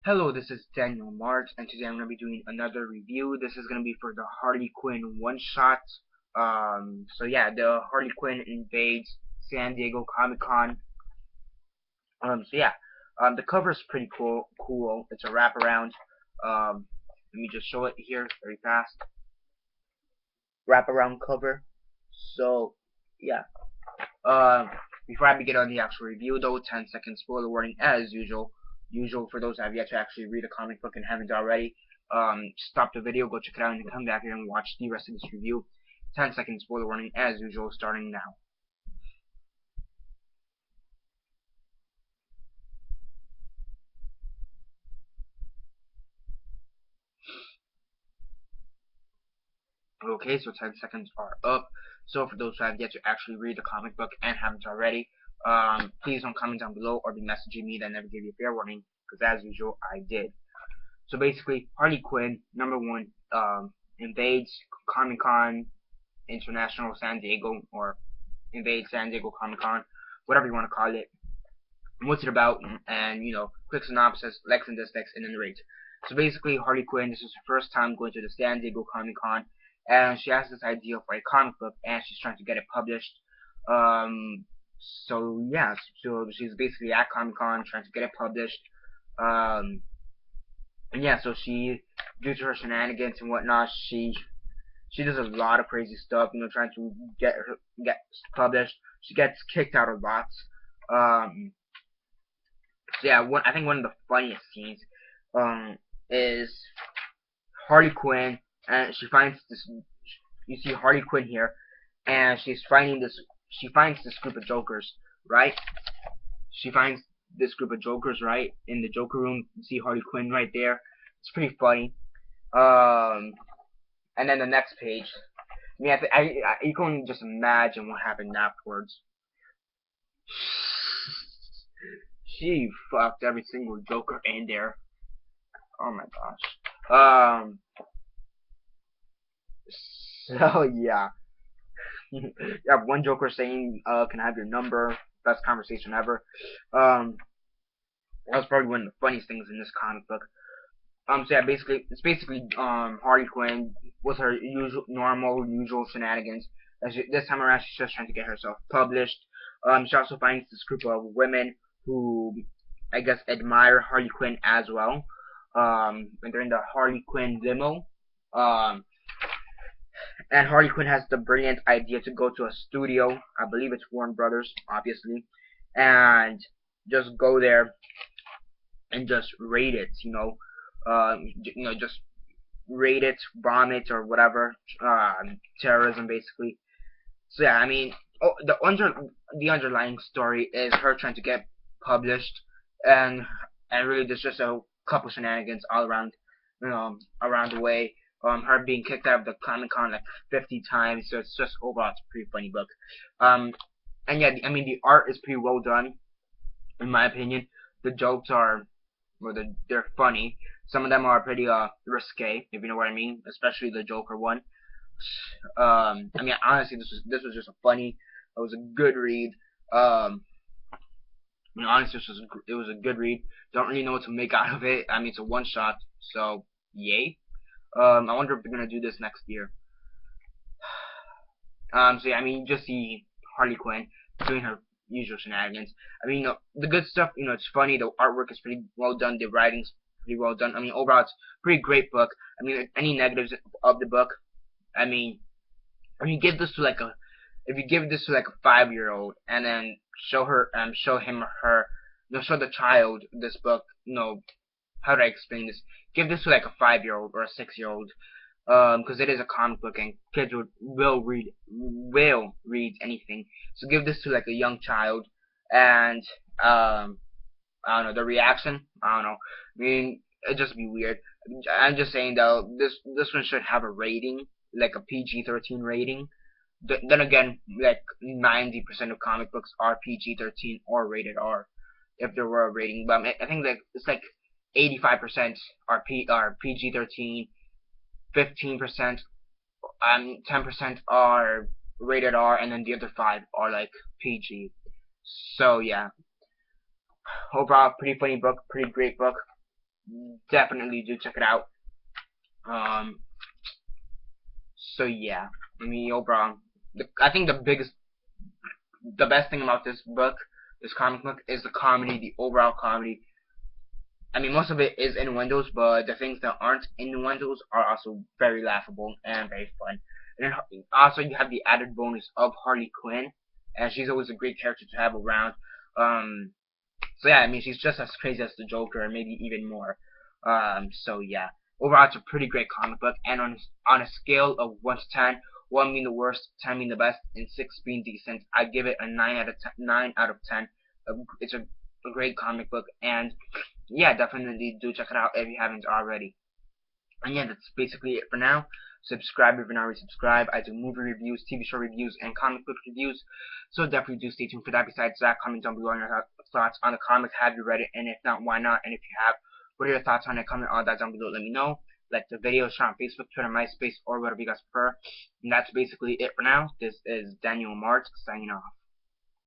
Hello, this is Daniel Mart, and today I'm going to be doing another review. This is going to be for the Harley Quinn one-shot. So yeah, the Harley Quinn Invades San Diego Comic-Con. So yeah, the cover is pretty cool. It's a wraparound. Let me just show it here very fast. Wraparound cover. So yeah. Before I begin on the actual review, though, 10-second spoiler warning as usual. Usual for those that have yet to actually read a comic book and haven't already. Stop the video, go check it out, and come back here and watch the rest of this review. 10-second spoiler warning as usual, starting now. Okay, so 10 seconds are up. So for those who have yet to actually read the comic book and haven't already, please don't comment down below or be messaging me that never gave you a fair warning, because as usual, I did. So basically, Harley Quinn, #1, invades Comic Con International San Diego, or invades San Diego Comic Con, whatever you want to call it. What's it about? And quick synopsis, Lex and Dislex, and then the rate. So basically, Harley Quinn, this is her first time going to the San Diego Comic Con, and she has this idea for a comic book, and she's trying to get it published. Um, so yeah, so she's basically at Comic Con trying to get it published. Um, and yeah, so she, due to her shenanigans and whatnot, she does a lot of crazy stuff, trying to get published. She gets kicked out a lot. Um, so yeah, I think one of the funniest scenes, is Harley Quinn, and she finds this. You see Harley Quinn here, and she's finding this. She finds this group of Jokers, right? She finds this group of Jokers, right, in the Joker room. You see Harley Quinn right there. It's pretty funny. Um, and then the next page. I mean, you can just imagine what happened afterwards. She fucked every single Joker in there. Oh my gosh. So yeah. You have one Joker saying, "Can I have your number?" Best conversation ever. Um, that was probably one of the funniest things in this comic book. So yeah, it's basically Harley Quinn with her usual shenanigans. This time around, she's just trying to get herself published. She also finds this group of women who, I guess, admire Harley Quinn as well. And they're in the Harley Quinn limo. Um, and Harley Quinn has the brilliant idea to go to a studio. I believe it's Warner Brothers, obviously, and just go there and just raid it. Just raid it, bomb it, or whatever. Terrorism, basically. So yeah, I mean, the underlying story is her trying to get published, and really there's just a couple shenanigans all around, around the way. Her being kicked out of the Comic Con like 50 times. So it's just overall it's a pretty funny book. And yeah, I mean the art is pretty well done, in my opinion. The jokes are, well, they're funny. Some of them are pretty risque, if you know what I mean. Especially the Joker one. I mean, honestly, this was just a funny. It was a good read. Honestly, it was a good read. Don't really know what to make out of it. I mean, it's a one shot, so yay. I wonder if they're gonna do this next year. So yeah, I mean, you just see Harley Quinn doing her usual shenanigans. I mean, the good stuff, it's funny. The artwork is pretty well done. The writing's pretty well done. I mean, overall, it's a pretty great book. I mean, any negatives of the book, I mean, if you give this to like a, if you give this to like a 5-year-old and then show him or her, show the child this book, how do I explain this? Give this to like a 5-year-old or a 6-year-old, because it is a comic book and kids will read anything. So give this to like a young child, and I don't know, the reaction. I don't know. I mean, it'd just be weird. I'm just saying though, this one should have a rating, like a PG-13 rating. Then again, like 90% of comic books are PG-13 or rated R, if there were a rating. But I think that it's like 85% are PG-13, 15%, 10% are rated R, and then the other 5 are like PG. So yeah, overall, pretty funny book, pretty great book. definitely do check it out. Um, so yeah, I mean overall, I think the best thing about this book, this comic book, is the comedy, the overall comedy. I mean, most of it is innuendos, but the things that aren't innuendos are also very laughable and very fun. And then also you have the added bonus of Harley Quinn, and she's always a great character to have around. Um, so yeah, I mean, she's just as crazy as the Joker, and maybe even more. So yeah, overall, it's a pretty great comic book, and on a scale of 1 to 10, 1 being the worst, 10 being the best, and 6 being decent, I give it a 9 out of 10. 9 out of 10. It's a great comic book, and yeah, definitely do check it out if you haven't already. And yeah, that's basically it for now. Subscribe if you're not already subscribed. I do movie reviews, TV show reviews, and comic book reviews. So definitely do stay tuned for that. Besides that, comment down below on your thoughts on the comics. Have you read it? And if not, why not? And if you have, what are your thoughts on it? Comment all that down below. Let me know. Like the video, share on Facebook, Twitter, MySpace, or whatever you guys prefer. And that's basically it for now. This is Daniel Mart signing off.